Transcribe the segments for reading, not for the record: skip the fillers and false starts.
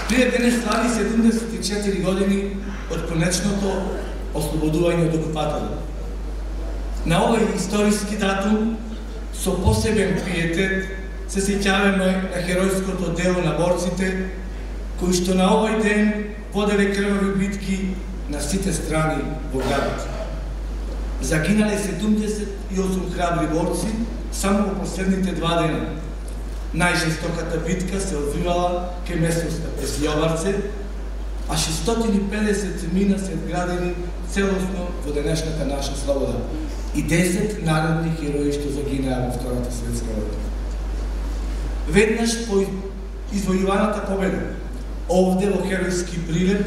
Прие денес слави 74 години од конечното ослободување од окупаторот. На овој историски датум, со посебен пиетет, се сеќаваме на херојското дело на борците, кои што на овој ден воделе крвави битки на сите страни во градот. Загинале 78 храбри борци само во последните 2 дена. Најжестоката битка се одвивала кај местноста Песјоварце, а 650 мина се вградени целосно во денешната наша слобода и 10 народни херои што загинаа во Втората светска војна. Веднаш по извојуваната победа, овде во херојски Прилеп,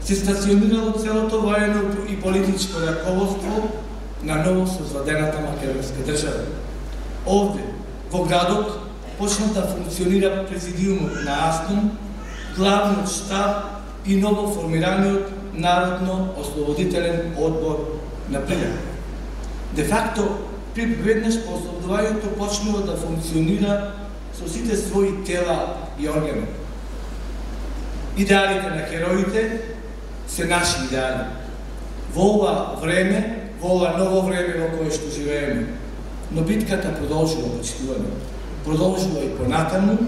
се стационирало целото воено и политичко раководство на ново создадената македонска држава. Овде, во градот, почна да функционира президиумот на АСНУМ, главниот штаб и ново формираниот Народно-ослободителен одбор на Прилеп. Де факто, веднаш по ослободувањето почнува да функционира со сите своји тела и органи. Идеалите на хероите се наши идеали. Во ова време, во ова ново време во кое што живееме, но битката продолжува, почитуване. Продолжува и понатаму,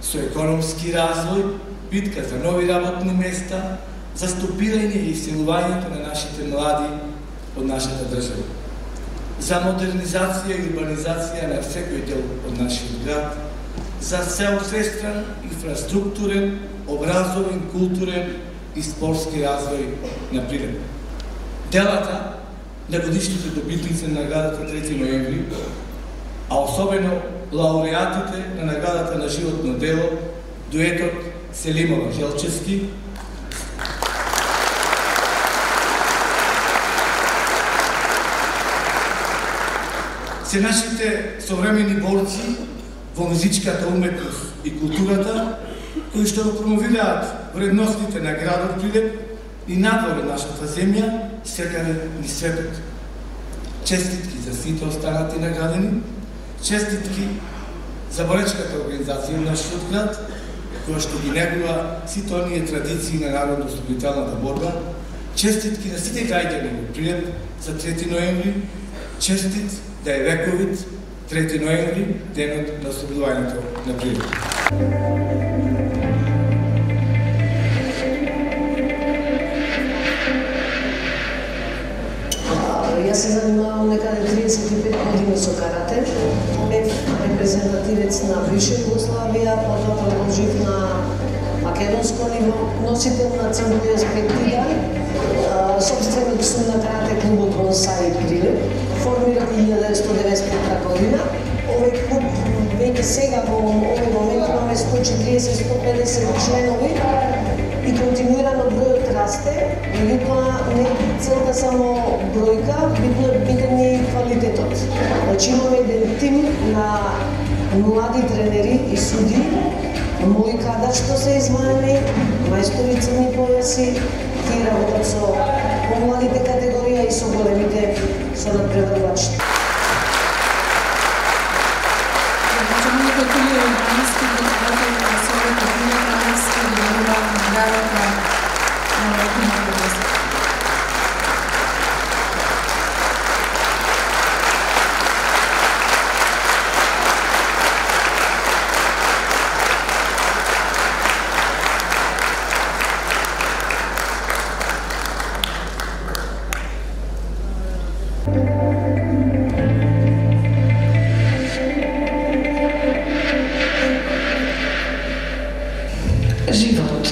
со економски развој, битка за нови работни места, за стопирање и иселувањето на нашите млади од нашата држава. За модернизација и урбанизација на секој дел од нашиот град, за целосестран инфраструктурен, образовен, културен и спортски развој на Прилеп. Делата на годишните добитници на наградата 3 ноември, а особено лауреатите на наградата на животно дело, дуетот Селимова-Желчевски, се нашите современи борци во музичката уметност и културата, кои што го промовираат вредностите на градот Прилеп и надвор од нашата земја, секаде низ светот. Честитки за сите останати наградени, честитки за боречката организација на нашиот град, која што ги негува сите оние традиции на народно-ослободителната борба, честитки на сите граѓани во Прилеп за 3 ноември, честит да е вековит 3 ноември, денот на ослободувањето на Прилеп. Јас се занимавам некаде 35 години со карате. Бев репрезентативец на бивша Југославија, потоа продолжив на македонско ниво, носител на црвениот спектидар, собственик сум на карате клубот Бонсај Прилеп, формиран 1995 година. Овој клуб веќе сега во овој момент имаме 140-150 членови и континуирано бројот расте, меѓутоа не целта само бројка, битно е биден и квалитетот. Значи имаме еден тим на млади тренери и суди, мој кадар што се измаени, мајстори црни појаси, тие работат со помладите категорија и со големите, со надпреварувачите. Живот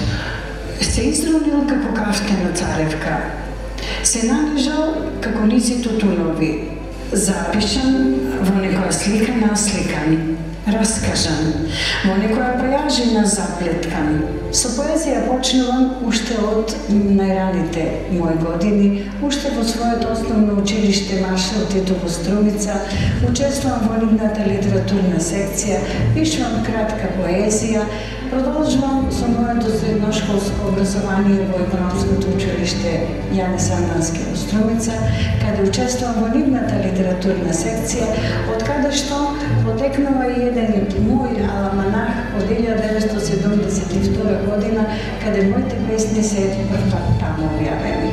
се изронил како кафтена царевка, се належал како низи тутунови, запишан во некоја слика насликан, раскажан, во некоја појажина заплеткан. Со поезија почнувам уште од најраните мои години, уште во своето основно училиште Маршал Тито во Струмица, учествувам во нивната литературна секција, пишувам кратка поезија, продолжувам со мојот моето средношколско образование во Економското училиште Јане Сандански во Струмица, каде учествувам во нивната литературна секција, од каде што потекнува и еден мој аламанах од 1972 година, каде моите песни се првпат таму објавени.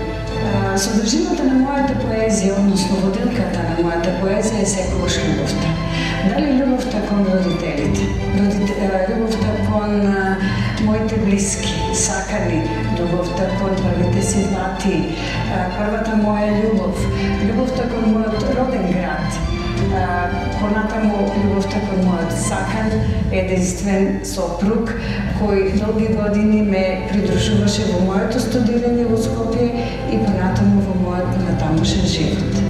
Содржината на мојата поезија, односно водилката на мојата поезија е секогаш љубовта. Дали љубовта кон родителите, љубовта кон моите блиски, сакани, љубовта кон првите си бати, првата моја љубов, љубовта кон мојот роден град, понатаму љубовта кон мојот сакан, единствен сопруг, кој долги години ме придружуваше во моето студирање во Скопје и понатаму во мојот натамошен живот.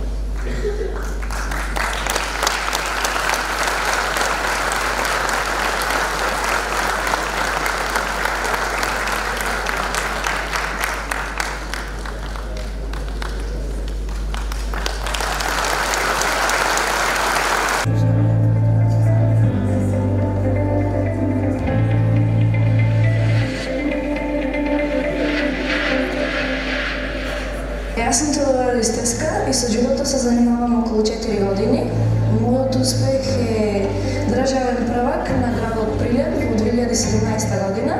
Јас сум телевизијска и со джудото се занимавам околу 4 години. Мојот успех е државен првак на градот Прилеп во 2017 година.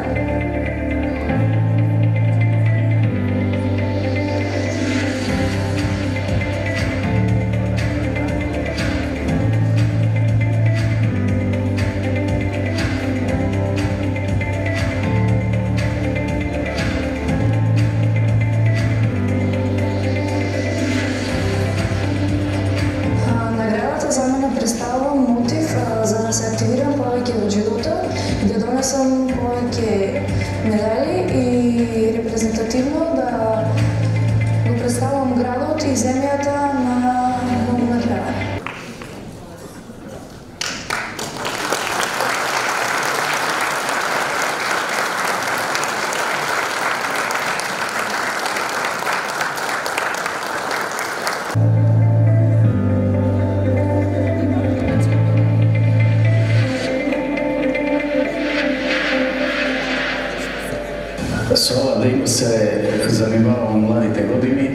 За мене представува мотив за да се активирам повеќе во джудото и да донесам повеќе медали и репрезентативно да го представувам градот и земјата на многу надрева. Со ова да има се занимавам младите години,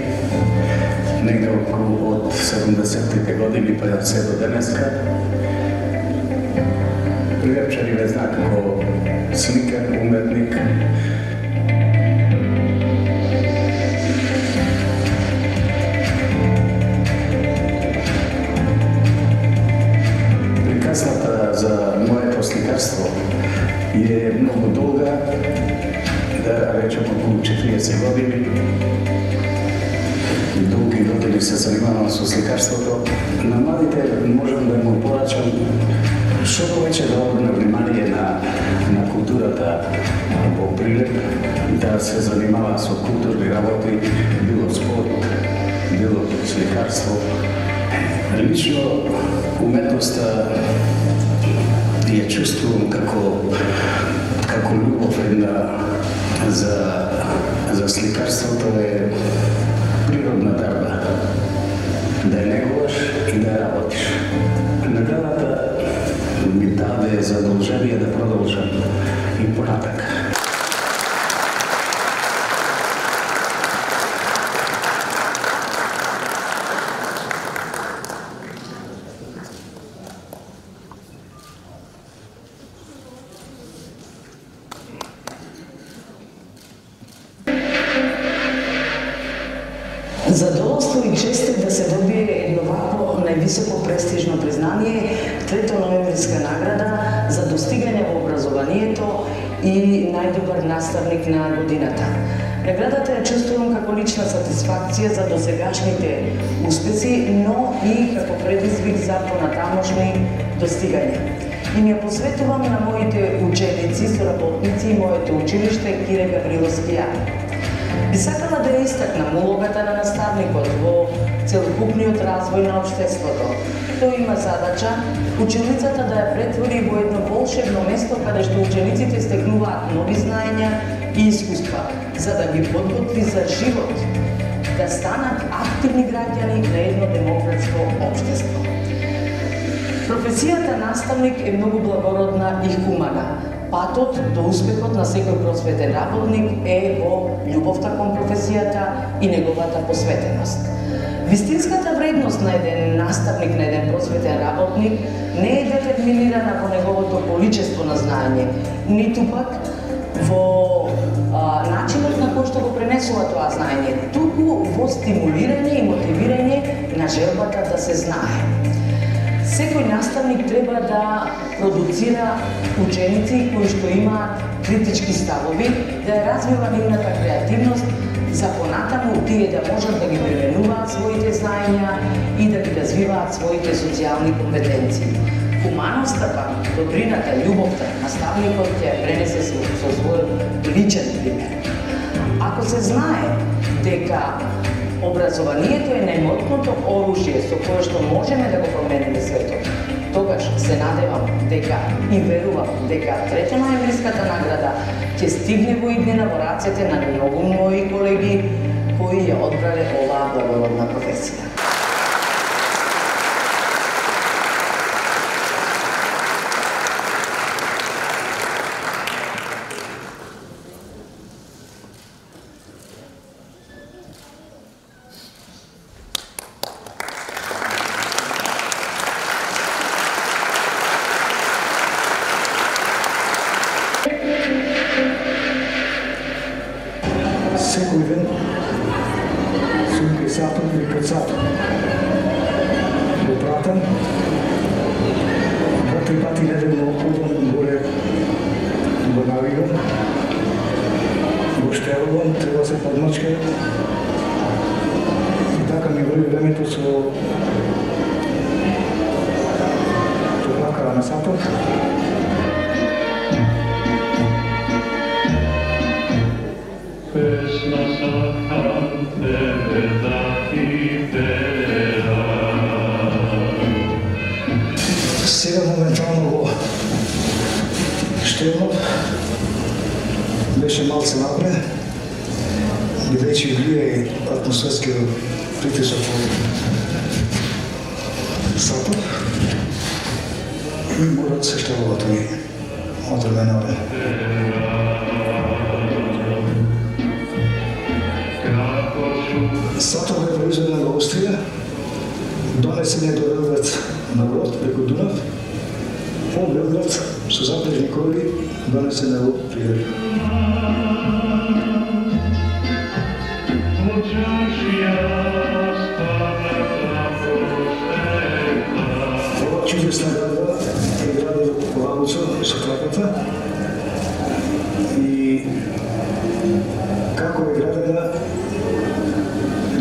негде околу од 70-тите години па се до денеска. Прилепчани ме знак како сликар, уметник. Приказната за моето сликарство е многу долга, да речем околу 40 години. Долги години се занимавам со сликарството. На младите можам да му порачам што повеќе да обрне внимание на културата во Прилеп, да се занимава со културни работи, било спорт, било сликарство. Лично уметноста ја чувствувам како љубов за сликарството е природна дарба. Да ја негуваш и да ја работиш. Наградата ми даде задолжение да продолжам и понатака. Задоволство и чест да се добие едно вакво највисоко престижно признание, 3-та ноемвриска награда за достигање во образованието и најдобар наставник на годината. Наградата ја чувствувам како лична сатисфакција за досегашните успеси, но и како предизвик за понатамошни достигања. И ми ја посветувам на моите ученици, соработници и моето училиште Кире Гавриловски Јан. Би сакала да ја истакнам улогата на наставникот во целокупниот развој на општеството. Тој има задача ученицата да ја претвори во едно волшебно место каде што учениците стекнуваат нови знаења и искуства, за да ги подготви за живот, да станат активни граѓани на едно демократско општество. Професијата наставник е многу благородна и хумана. патот до успехот на секој просветен работник е во љубовта кон професијата и неговата посветеност. Вистинската вредност на еден наставник, на еден просветен работник не е детерминирана во неговото количество на знаење, ниту пак во начинот на кој што го пренесува тоа знаење, туку во стимулирање и мотивирање на желбата да се знае. Секој наставник треба да продуцира ученици кои што имаат критички ставови, да ја развива нивната креативност, за понатаму тие да можат да ги применуваат своите знаења и да ги развиваат своите социјални компетенции. Хуманоста пак, добрината, љубовта, наставникот ќе ја пренесе со свој личен пример. Ако се знае дека образованието е најмотното оружје со кое што можеме да го промениме светот, тогаш се надевам дека и верувам дека 3 ноемвриската награда ќе стигне во иднина во рацете на многу мои колеги кои ја одбрале оваа благородна професија. Секој ден сум кај сатот или пред сатот. Го пратам, 2-3 пати неделно одам горе го навигам, го штелувам, треба се подмачка и така ми върви времето со тлакара на сатот. Сега моментално го штелнав, беше малце напред, бидејќи влие атмосферскиот притисок во сатот и мора да се штелува тој од време на време. Сатот бе произведен во Австрија, донесен е до Белград на брод преку Дунав, во Белград со запрежни коли донесен е во Пригорје. Ова чудесна градба е градена во Лабуцо со трапата и како е градена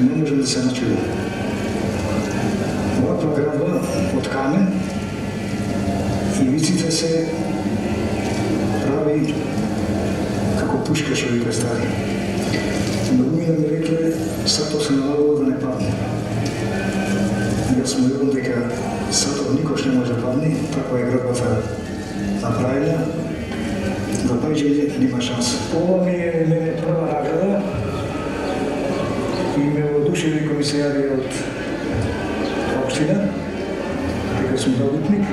не можем да се начудим. Оваква градба од камен, ивиците се прави како пушка што ви представи. Многумина ми рекле, сатот се налагува да не падне. Јас му верувам дека сатот никош не може да падне, таква е градбата направена, за паѓање нема шанса. Ова ми е мене прва награда и ме воодушеви комисијари од општина, дека сум добитник.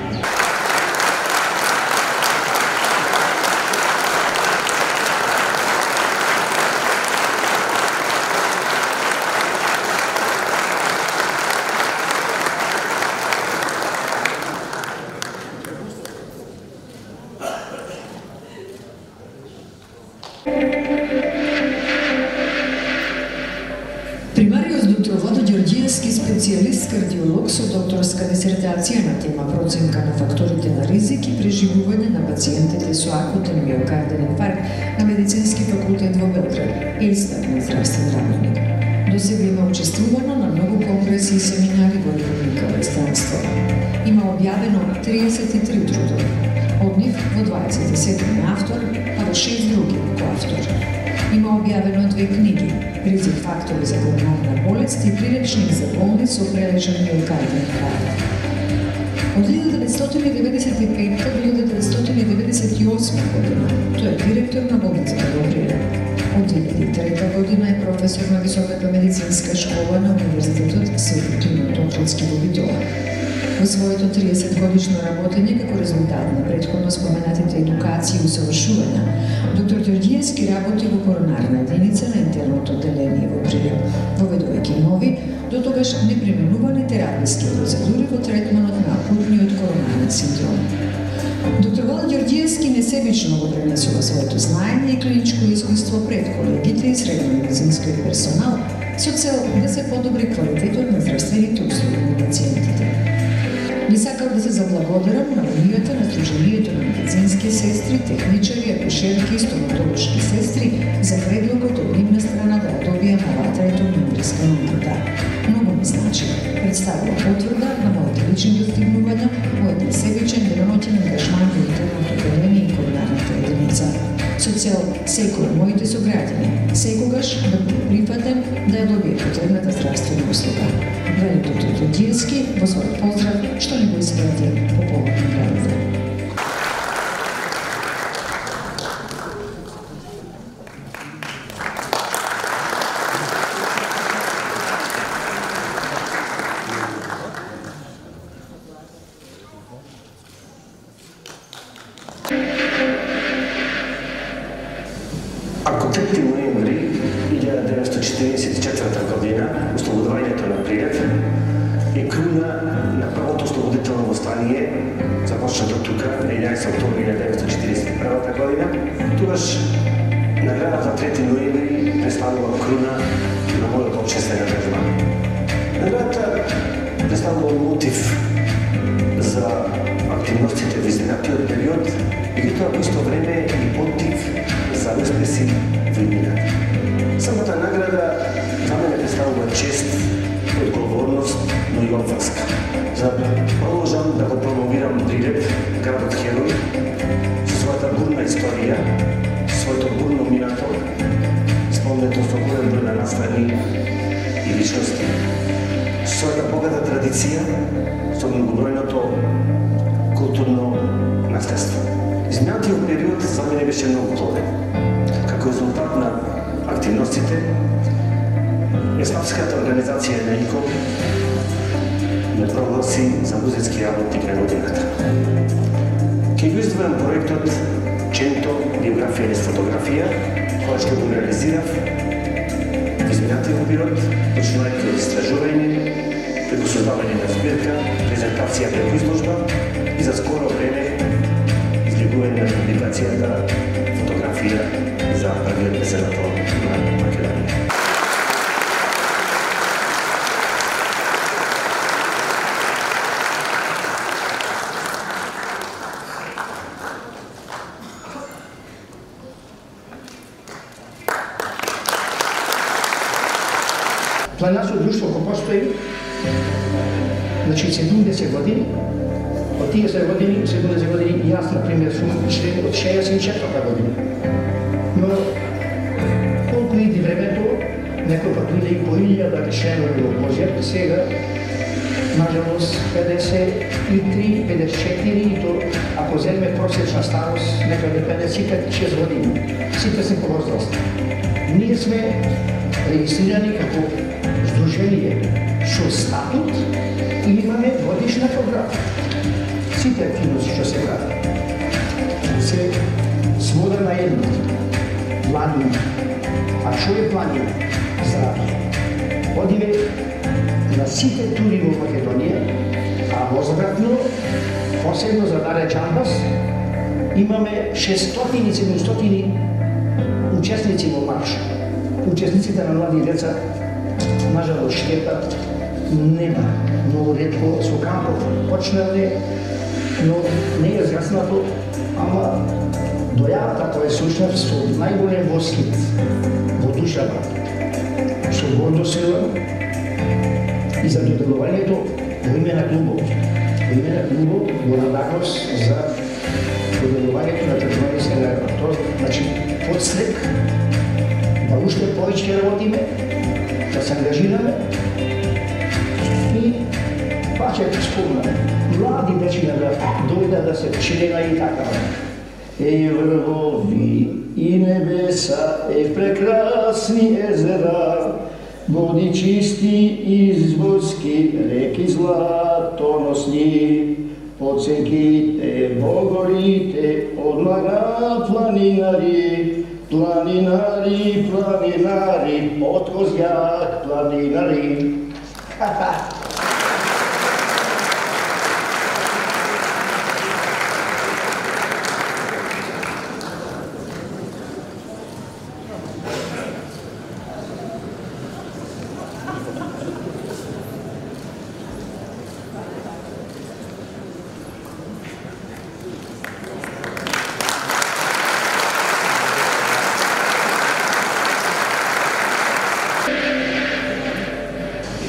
Примариус доктор Владо Ѓорѓиевски, специјалист кардиолог со докторска дисертација на тема проценка на факторите на ризик и преживување на пациентите со акутен миокарден инфаркт на Медицински факултет во Белград, истакнат здравствен работник. Досега има учествувано на многу конгреси и семинари во Република Странство. Има објавено 33 трудови, од нив во 27 на автор, а во 6 други коавтор. Има објавено 2 книги, Ризик фактори за коронарна болест и приречник за болни со прележан миокарден инфаркт. Од 1995 до 1998 година тој е директор на болницата во Природ. Од 2003 година е професор на Високата медицинска школа на Универзитетот Свети Климент Охридски во Битола. Во своето 30-годишно работење како резултат на претходно споменатите едукации и усовршувања, доктор Ѓорѓиевски работи во коронарна единица на интерното одделение во Прилеп, воведувајќи нови, дотогаш неприменувани тераписки процедури во третманот на акутниот коронарен синдром. Доктор Владо Ѓорѓиевски несебично го пренесува своето знаење и клиничко искуство пред колегите и средномедицинскиот персонал со цел да се подобри квалитетот на здравствените услуги на пациентите. Би сакал да се заблагодарам на унијата на Сдруженијето на медицински сестри, техничари, акушерки и стоматолошки сестри за предлогот од нивна страна да ја добијам оваа ретомембриска награда. Многу ми значи. Представува потврда на моите лични достигнувања, мојот несебичен деноноќен ангажман во интерното одделение и коронарната единица. Со цел секој од моите сограѓани секогаш да биде прифатен да ја добие потребната здравствена услуга. Вели доктор Ѓорѓиевски во својот поздрав што ни го испрати по повод наградата. Ако 3 ноември 1944 година ослободувањето на Прилеп е круна на првото ослободително восстание започнато тука на 11 октомври 1941 година, тогаш наградата 3 ноември представува круна на мојот општествен ангажман. Наградата представува мотив за активностите во изминатиот период и тоа во исто време и мотив за успеси во иднината. Самата награда за мене представува чест, одговорност, но и обврска. За да продолжам да го промовирам Прилеп, градот Херој, со својата бурна историја, своето бурно минато, спомнето со голем број на настани и личности, својата богата традиција, со многобројното културно наследство. Изминатиот период за мене беше многу плоден. Како резултат на активностите, Еславската организација на ИКО ме прогласи за музички работник на годината. Ке го издвојам проектот Ченто биографија и фотографија, која што го реализирав во изминатиот период, почнувајќи од истражување, преку создавање на збирка, презентација преку изложба и за скоро време излегување на публикацијата фотографија за првиот меценатор на Македонија. Планинарско друштво кој постои, значи 70 години, од тие 70 години, јас, например, сум член од 64 година. Но, колку иди времето, некој пат биде и по 1000 членови во Божјар, сега, нажалост, 53, 54, и то, ако земе просечна старост, некаде 55-6 години, сите се по возраст. Ние сме регистрирани како Сдружение со статут и имаме годишна програма. Сите активности што се прават се свода на едно. Планина. А што е планина? Здравје. Одиме на сите тури во Македонија, а возвратно, посебно за Дарја Чамбас, имаме 600-700 учесници во марш. Учесниците на млади деца, нажалост, штетат нема. Многу ретко со кампов почнале, но не е згаснато, ама дојавата која е слушнав со најголем восхит во душава, со гордо селам и за доделувањето во име на клубот. Во име на клубот во благодарност за доделувањето на тргување награда. Тоа значи подстрек да уште повеќе работиме, да се ангажираме и пак ќе спомнам, млади дечиња да дојдат да се члена и така. Еј врвови и небеса, еј прекрасни езера, Води чисти, изводски, реки златоносни, подсеките во горите, одмага планинари, планинари, планинари, од Козјак планинари.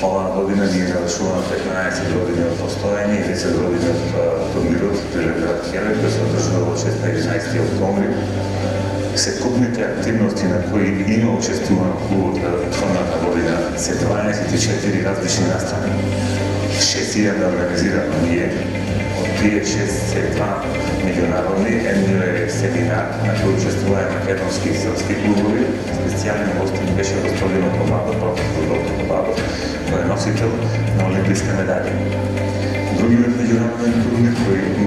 Оваа година ние навршуваме 15 години од постоење и 10 години од турнирот Телеград Хелек, кој се одржува во 16 октомври. Секупните активности на кои има учествувано клубот предходната година се 24 различни настани. 6 илјада организирано ние, од тие 6 се 2 меѓународни, едно е семинар на кој учествуваа македонски и српски клубови. Специјален гостин беше господин Бабов, професор доктор Бабов, кој е носител на олимписка медалја. Другиот меѓународен турнир,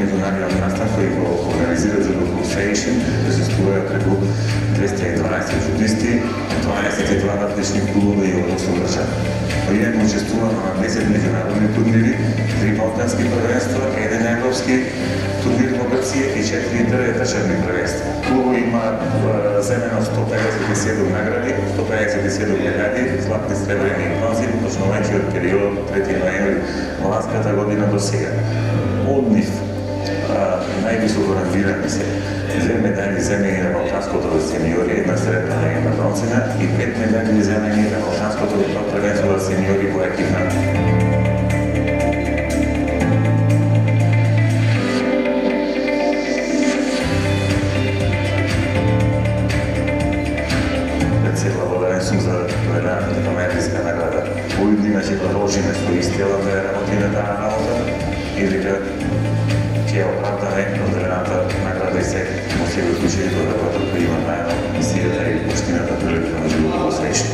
меѓународен настан кој го организира за Фейшн, присуствува преку 212 журналисти, 22 различни клубови од 8 држави. Инаку учествувано на 10 меѓународни турнири, 3 балкански првенства, 1 европски турнир во Грција и 4 државни првенства. Клубот има земено 157 награди, 157 медали, златни, сребрени и бронзи, точно веќе од периодот 3 ноември ланската година до сега. Од нив највисоко рангирани се 2 медали земени на Балканското сениори, 1 сребрена и 1 бронзина и 5 медали земени на Балканското првенство за сениори во екипна. Благодарен сум за дојдената на медалска награда. Овој година ќе продолжиме со истиот да работиме таа работа и дека ќе оправдаме доделената награда и се во секој случај да работат кои има најно мисијата и поштината прилика на животот во Среща.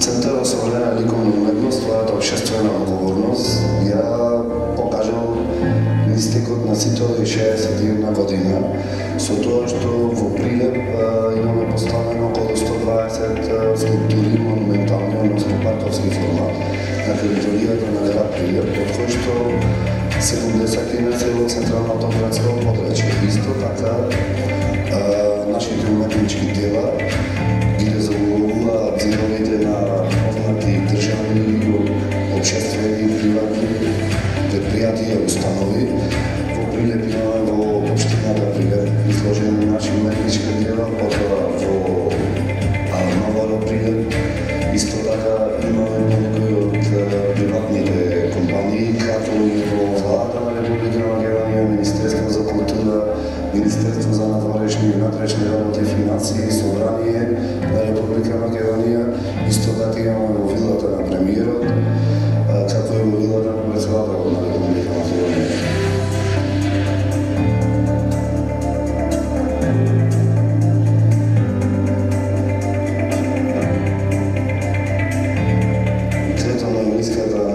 Центарот за современа ликовна уметност, твојата општествена одговорност, ја покажал истекот на сите овие 61 година, со тоа што во Прилеп имаме поставено околу 120 скулптури монументални, односно партовски формат на територијата на град Прилеп, од кои што 70 се во централното градско подрачје. Исто така, нашите уметнички дела ги резолвуваат зидовите на познати државни, општествени, приватни предпријатија и установи. Во Прилеп имаме во општината Прилеп изложени наши уметнички дела, потоа во Новаро Прилеп. Исто така имаме некои од приватните компании, како и во владата на Република Македонија, Министерство за култура, Министерство за надворешни и внатрешни работи и финансии, Собрание на Република Македонија. Исто така имаме во вилата на премиерот, како и во вилата на председателот на Република Македонија. Трето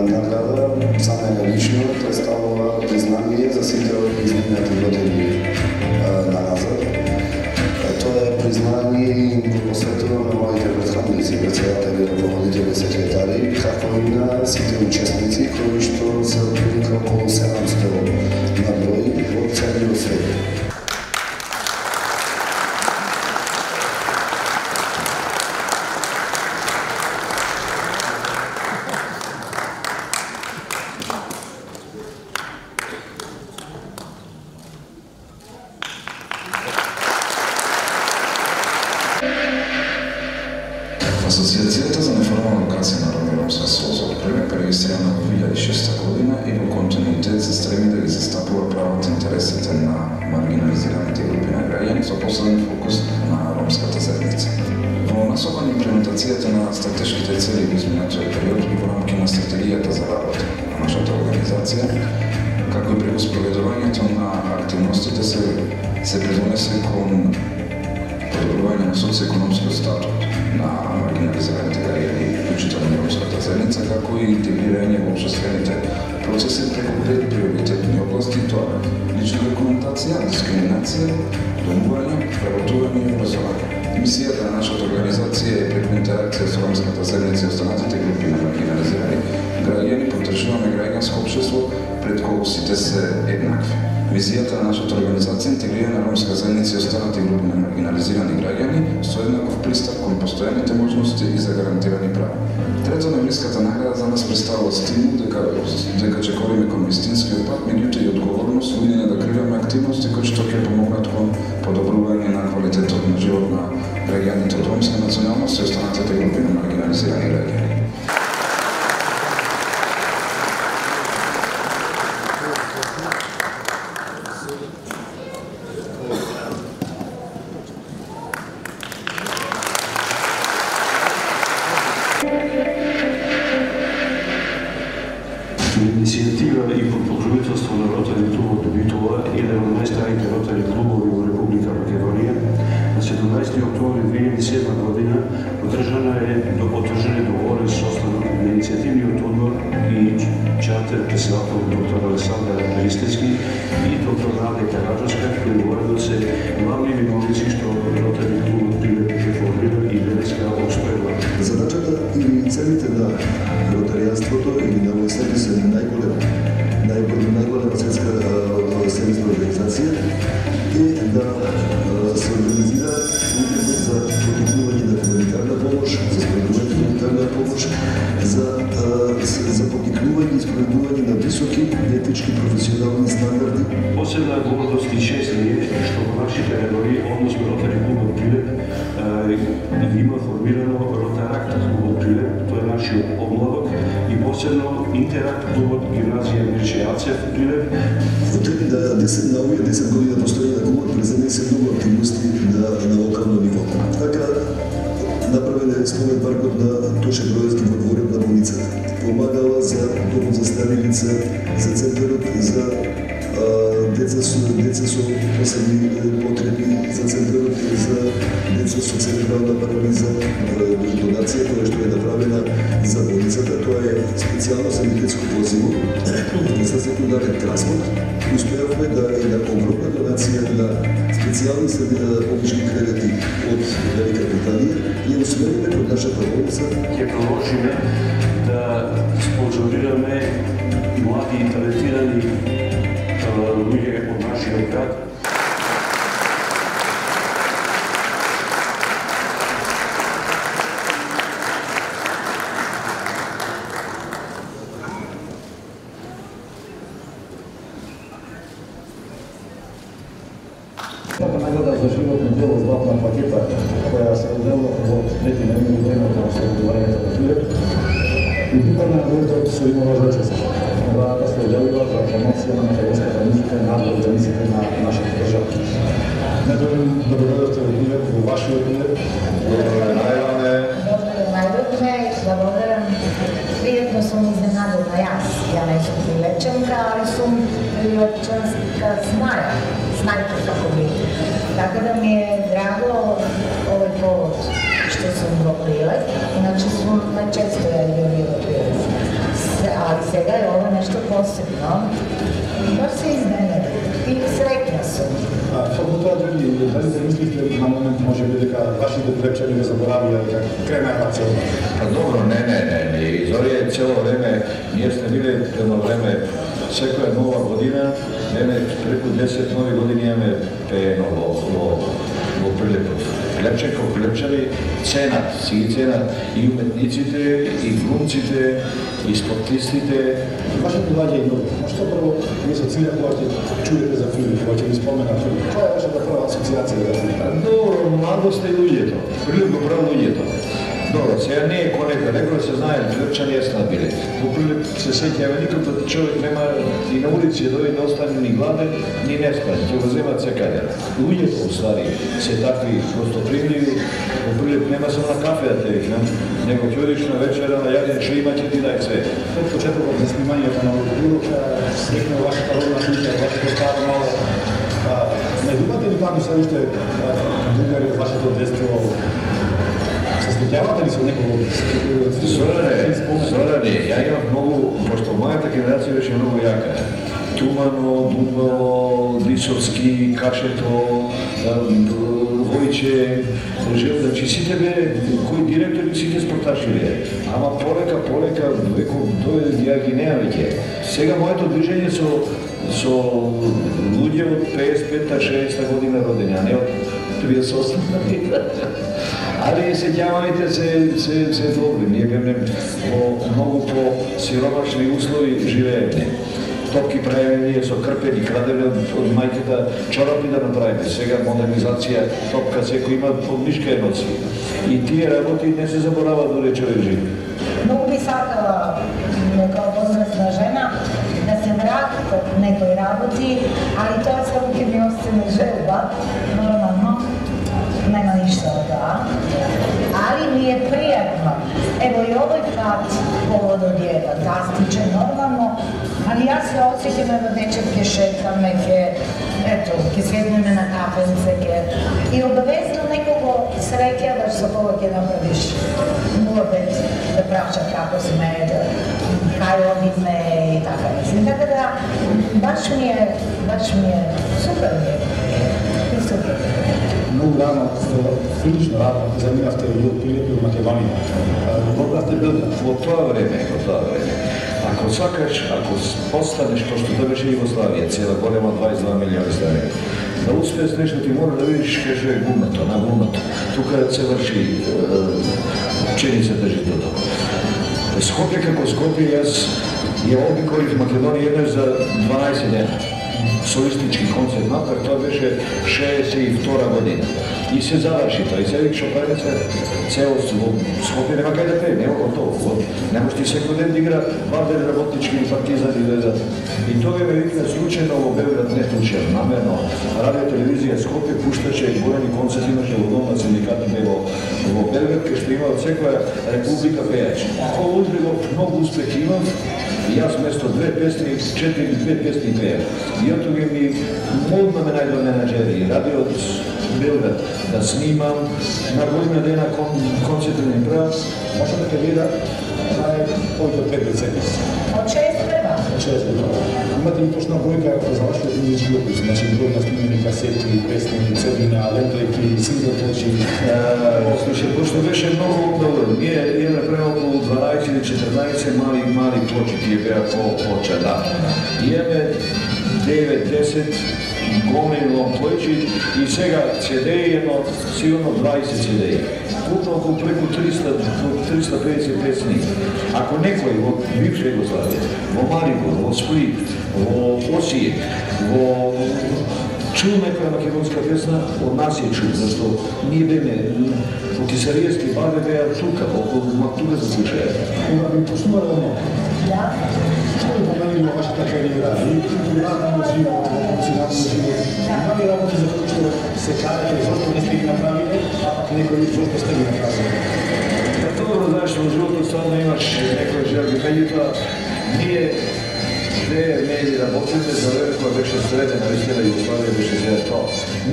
награда за мене лично представува признание за сите изминати години назад. Тоа е признание и го посветувам на моите претходници, председатели, раководители, секретари, како и на сите учесници кои што се отприлика околу 700 на број од целиот свет. Асоцијацијата за неформална едукација на роми ромска сојузот Прилеп е регистрирана во 2006 година и во континуитет се стреми да ги застапува правата и интересите на маргинализираните групи на граѓани со посебен фокус на ромската заедница. Во насока на имплементација реализацијата на стратешките цели во изминатиот период во рамки на стратегијата за работа на нашата организација, како и преку спроведувањето на активностите се придонесе кон подобрување на социјекономскиот статут на маргинализираните граѓани, вклучително и ромската заедница, како и интегрирање во општествените процеси преку 5 приоритетни области, тоа лична документација, дискриминација, домување, вработување и образование. Мисијата на нашата организација е преку интеракција со ромската заедница и останатите групи на маргинализирани граѓани поддржуваме граѓанско општество пред кого сите се еднакви. Визијата на нашата организација е интегрирана ромска заедница и останати групи на маргинализирани граѓани со еднаков пристап кон постојаните можности и за гарантирани права. Трето, Ноемвриската награда за нас представува стимул дека ќе кориме кон вистинскиот пат, меѓутоа и одговорност во идеја да креираме активности кои што ќе помогнат кон подобрување на квалитетот на живот на граѓаните од ромска националност и останатите групи на маргинализирани граѓани. Иницијатива и под покровителство на Ротари клуб од Битола, еден од најстарите ротари клубови во Република Македонија, на 17 октомври 2007 година одржан е договорен состанок на иницијативниот одбор и чартер председател доктор Александар Ристевски и доктор Наде Караджовска, кои воедно се главни виновници што Ротари клубот биле формира и денеска обстојува. Задачата или целите на ротаријанството или на ОСР се најголема светска сервисна организација е да се организира за потикнување на хуманитарна помош, за спроведување на хуманитарна помош, за потикнување и спроведување на високи етички професионални стандарди. Посебна гордост и чест ни е што во нашите редови, односно Ротари клубот Прилеп, има формирано Ротаракт клубот Прилеп, тоа е нашиот омладок и посебно Интеракт клубот Гимназија Мирче Јацев Прилеп. Во текот на овие 10 години постоење на клубот преземени се многу активности на локално ниво. Така направен е спомен паркот на Тоше Броевски во дворот на болницата. Помагала за домот за стари лица, за центарот за деца со посебни потреби, за центарот за деца со церебрална парализа, донација која што е направена за болницата, тоа е специјално санитетско возило за секундарен транспорт. Успеавме да е на огромна донација на специјални обични кревети од Велика Британија и усмериме код нашата болница. Ќе продолжиме да спонзорираме млади и талентирани луѓе од нашиот град. Најгода за животно дело златна пакета која се оделува во 3 ноември годината на ослободувањето на Прилеп и припадна на годинот со Ивана Зачевска. Наградата се оделува за промоција на македонската музика и надвор за мисите на нашата држава. Недоволно да дојдете во Прилеп, во вашиот Прилеп. Добре, најдобре. Најдобре, благодарам. Пријатно сум изненадена јас. Ја не сум прилепчанка, али сум прилепчанска знајка како би. Така да ми е драго овој повод што сум во Прилеп. Иначе сум најчесто ја љуби во Прилеп. Ali сега е ова нешто посебно. Баш се изненадам и среќна сум. Само тоа други, дали се мислите на момент може би дека вашите прилепчани не заборавија дека крена цело? Добро, не. Зорија цело време, ние сме били едно време, секоја нова година, преку 10 нови години имаме пеено во Прилепот. Прилепчани ценат и уметниците, и глумците, и спортистите. Вашето лаѓе е ново. Што прво ви се цилја кога ќе чуете за филм, кога ќе ви спомена филм? Која е вашата прва асоциација за филм? Добро, младост е луѓето. Прилеп го прави луѓето. Добро, сега не е конека, некој се знае, прилепчани јесна биле. Во Прилеп се сеќаваме, никогу човек нема и на улици дојде да остане ни гладен, ни неспан, ќе го земат секаде. Луѓето, уствари, се такви гостопримливи, Prije, nema samo na kafe da te viknem, nego ti odiš na večera, na jadjen, što ima će ti daj sve. След почетокот на снимањето на Олук, срекна вашата родна куќа, вашето старо мало. Најдувате ли таму се уште другари од вашето детство? Се среќавате ли со некого? Зоране, ја имам многу, пошто мојата генерација беше многу јака. Тумано, Дубово, Дисовски, Кашето, Војче, значи сите бе, кои директори сите спорташи бе. Ама полека, веко дојде ја ги неа веќе. Сега моето движење со луѓе од 55-60 година родени, а не од 38 година. Ali сеќаваните се добри, ние беме во многу по-сиромашни услови живееме. Топки правиме ние со крпени, крадеме од мајката чорапи да направиме. Сега модернизација, топка секој има под мишка емоции. И тие работи не се заборава до човек жив. Многу би сакала како возрастна жена да се вратат од некои работи, али тоа само ќе ми остане желба, нормално. Нема ништо од тоа. Али ми е пријатно. Ево и овој пат поводот е фантастичен, нормално, али јас се осеќам ево вечер ќе шетаме, ќе седнеме на кафенце, и обавезно некого среќаваш со кого ќе направиш муабет, да праша како сме, кај одиме и така мислим. Така да, баш ми е супер ми е. Супер. Многу рано, прилично рано, заминавте и од Пилепи од Македонија. Добравте Белград. Во тоа време. Ако сакаш, ако постанеш тоа што беше Југославија, цела голема 22 милиони стари, да успееш нешто ти мора да видиш кај е гумното, на гумното. Тука се врши пченицата житото. Скопје како Скопје, јас ја обиколив Македонија еднаш за 12 дена. Солистички концерт направи, тоа беше 62 година. И се заврши тоа, и се вик Шопаница целост во Скопје нема кај да пее, нема готово. Не можеш ти секој ден да игра Вардер, Работнички и Партизани да излезат. И тоа ме викна случајно во Белград, не случајно, намерно. Радио телевизија Скопје пушташе големи концерти, имаше во дом на синдикатот во Белград, кај што има од секоја република пејач. Кој Удривов многу успех имам, и јас место 2 песни, 4-5 песни пеја. И отога ми одма ме најдоа менаџери, радио од Белград, да снимам, на година дена концерти ми правам. Може да те вида, знае повеќе од 5 децени. Од 6 треба. Од 6 треба. Имате ли точна бројка за вашите музички опис? Значи број на снимени касети, песни, цедина, лентојки, синглточи? Слушай, пошто беше многу добро. Ние имаме према околу 12 или 14 мали плочи, тие беа по чада. Имаме 9-10 гомилно плочи и сега CD-и едно, сигурно 20 CD-и. Купно околу преку 350 песни. Ако некој во бивша Југославија, во Марибор, во Сплит, во Осијек, чул некоја македонска песна, од нас е чул, зашто ние беме во Кисаријски баде беа тука, околу тука се слушаја. Кога би почнувале оно? Да. Што ви променило вашата кариера? И културно живот, емоционално живот? Има ли работи за кои што се кажете, зашто не сте ги направиле, а пак некои зашто сте ги направиле? Добро знаеш, во животот стварно имаш некои желби, меѓутоа ние медии работиме за време кога беше средена истина Југославија беше сега тоа.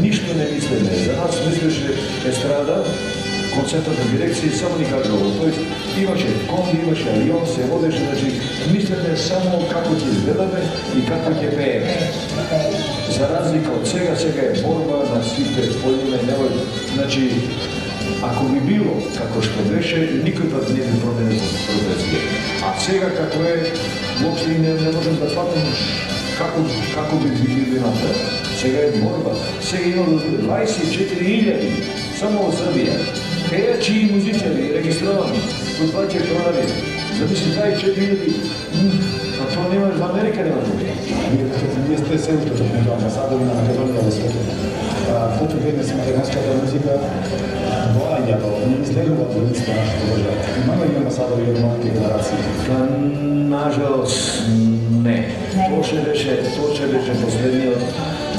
Ништо не мислеме. За нас мислеше естрада, концертот на дирекција само никако. Тоест имаше комби, имаше авион, се водеше, значи мислеме само како ќе изгледаме и како ќе пееме. За разлика од сега е борба на сите полиме, немој, значи ако би било како што беше, никој пат не би променил професија. А сега како е, воопшто не можем да фатим како би били напред. Сега е борба. Сега има 24.000 само во Србија. Пејачи и музичари регистровани, кои плаќаат хорари. Замисли, 24.000, а тоа немаш во Америка, нема тука. Вие сте се уште меѓу амбасадори на Македонија во светот. Колку денес македонската музика доаѓа до излегува од улиците на нашата држава. Имаме ли амбасадори од новите генерации? Нажалост, не. Тоа беше последниот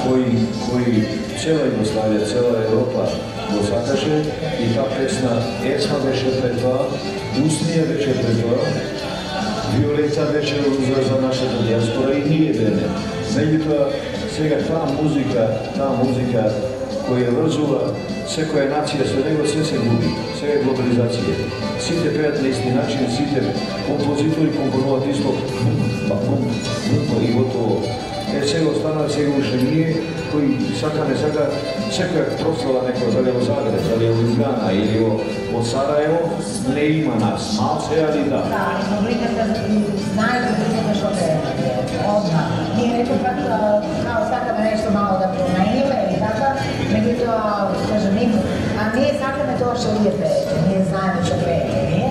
koji cijela Jugoslavija, cijela Europa go sakaše i ta pesma veće pred to, Usnije veće pred to, Violeta veće za naša dijaspora i nije bene. Međutim, svega ta muzika koja je vrzula, sve koja je nacija, sve nego sve se gubi, sve je globalizacije. Svi te pejat na isti način, svi te kompozitori komponovat isto, i gotovo. Svega ostane, svega više nije, koji svaka sve koja je proslava neko, da li je od Zagreb, da li je od Ljubljana ili od Sarajevo, ne ima nas, malce, ali da. Da, ali publikata znaju da publikata što pevate, odmah. Nije neko kao svaka me nešto malo da promenile i tako, međutim, kažem, a nije svaka me to što nije pevate, nije znaju što pevate, nije?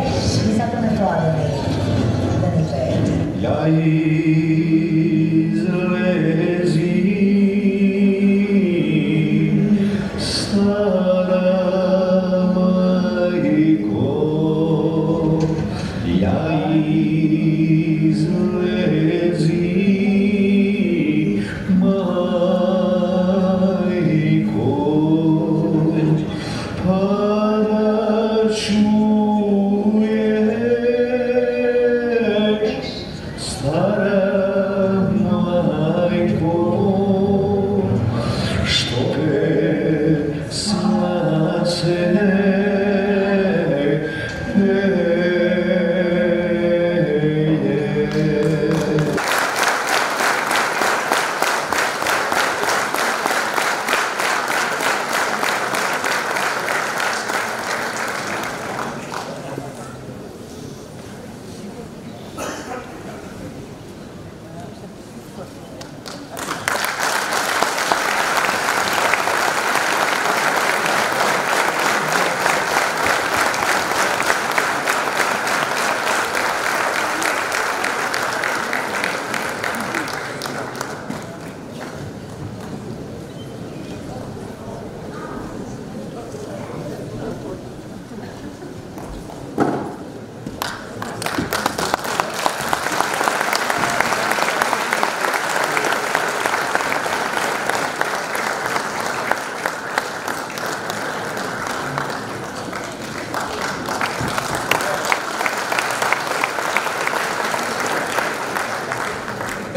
I svaka me to da nije pevate. Ja izlezim, stara majko, ja izlezim, majko, pa da čuješ, stara majko, što pesma se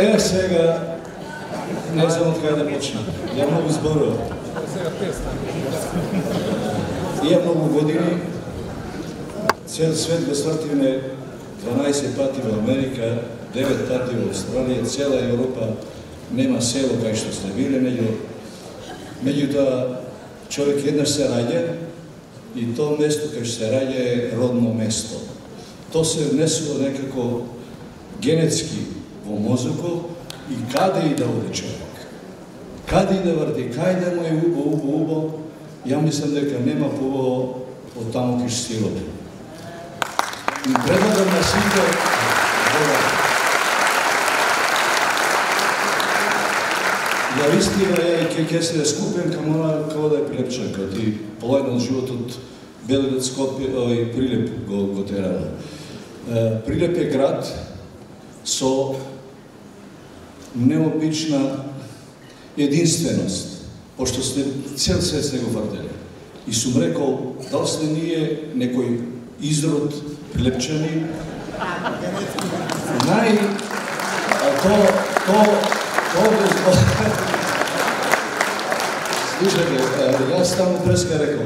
Evo svega, ne znam od kada da počnem. Ja mnogo zborova. Ja mnogo godini, cel svet gostativne, 12 pativa Amerika, 9 pativa Australije, cela Evropa nema selo kao što ste bili, međutim, čovjek jednaš se rađe i to mesto kao što se rađe je rodno mesto. To se vnesulo nekako genetski u mozuku i kada i da ode čovjek. Kada i da vrti, kada mu je ubo, ja mislim da nema puvo od tamo kiš silobe. I predlagam na svite, ja istina, ja i kje se skupim kao da je prilepčan, kao ti polajno život od Belgrad, Skopje, Prilep go terala. Prilep je grad so neobična jedinstvenost, pošto ste cel svet s nego vrteli. I su mu rekao, da li ste nije nekoj izrod prilepčani? Slušajte, ja sam tamo preska rekao,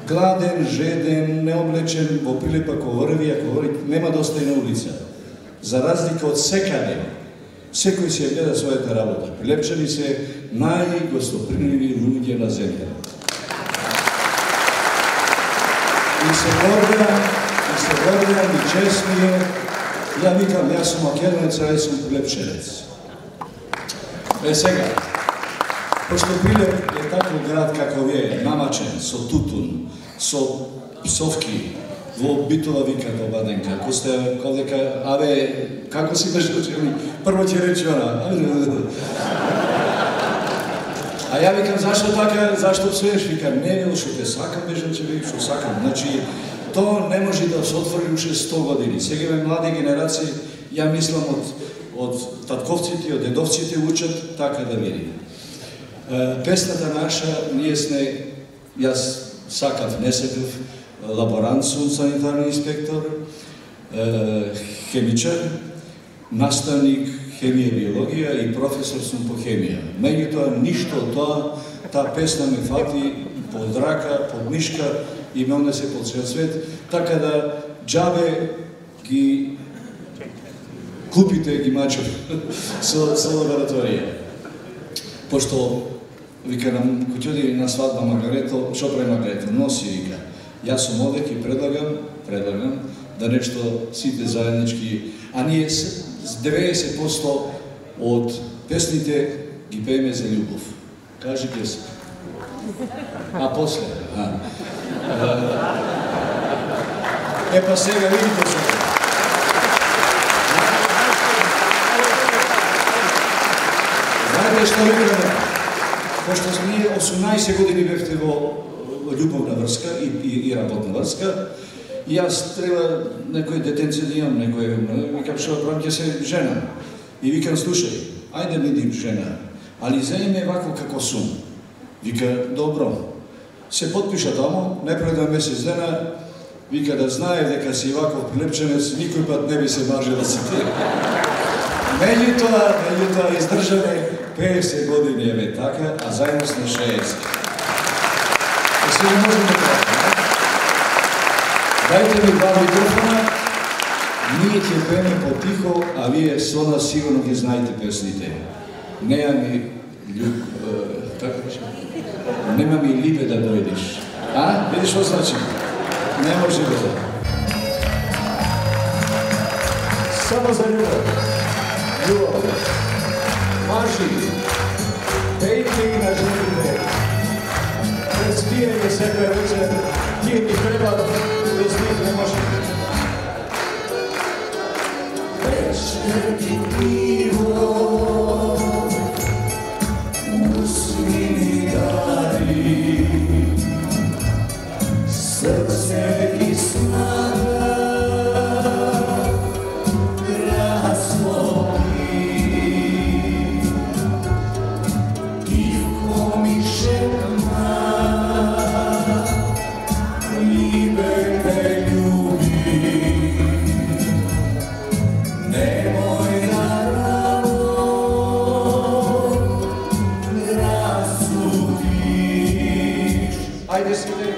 gladen, žeden, neoblečen, bo Prilepa ko vrvi, ako vrvi, nema dosta i na ulica. Za razliku od sekane, sve koji se gleda svojeta rabota. Prilepčani se najgostoprimljivi ljudi na zemlji. I se gordiram i čestnije. Ja vikam, ja sam Makedonec, a ja sam Prilepčanec. Сега, pošto Prilep je takav grad kakav je, namačen, so tutun, so psovki, vo bitova vika do Badenka, ko ste, kao deka, ave, kako si beže učili? Prvo će reći ona, a ja vikam, zašto taka, zašto psuješ? Vikam, ne, što te sakam, bežem će biti, što sakam. Znači, to ne može da se otvori uše 100 godini. Сега ime mlade generacije, ja mislim od tatkovcите, od dedovcite učat, така да види. Песната наша, ние сме, јас сакав, не сакав, лаборант сум, санитарен инспектор, хемичар, наставник хемија и биологија и професор сум по хемија. Меѓутоа, ништо од тоа, таа песна ме фати под рака, под мишка и ме однесе по цел свет, така да џабе ги купите ги мачев со лабораторија. Пошто, вика, кој ќе оди на свадба Маргарето, шо прави Маргарето? Носи, вика. Јас сум одек и предлагам да нешто сите заеднички, а ние с 90% од песните ги пееме за љубов. Кажи песен. А после? Па сега видите што. Знаете што викаме? Пошто ние 18 години бевте во љубовна врска и работна врска, и јас треба некој детенце да имам, викам што правам, ќе се женам. И викам, слушај, ајде бидим жена, али заеме вако како сум. Вика, добро. Се подпиша тамо, не пред 2 месец дена, вика да знае дека си ваков прилепченец, никој пат не би се мажел да си ти. Меѓутоа издржаме 50 години еве така, а заедно сме 60. Се не можеме така. Дайте ми 2 микрофона, ние ќе пееме потихо, а вие со нас сигурно ги знаете песните. Нема ми нема ми либе да дојдеш. А? Видиш што значи? Не може да. Само за љубов. Љубов. Мажи. Пејте и на жените. Пред спиење секоја вечер, тие ни треба, без них не може. Вечер ти пиво, усмини дари, срце и снага, разломи. Тихо ми шепна, либе те љуби, немој наравно разсудиш. Ајде сите.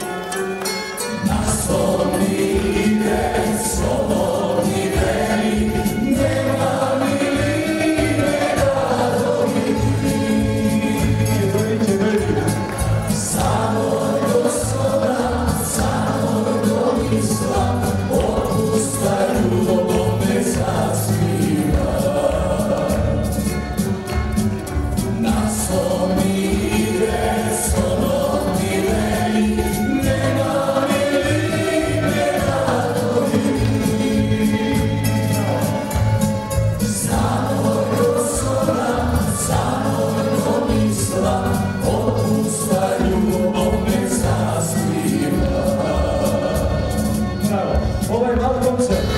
Ovaj mal koncert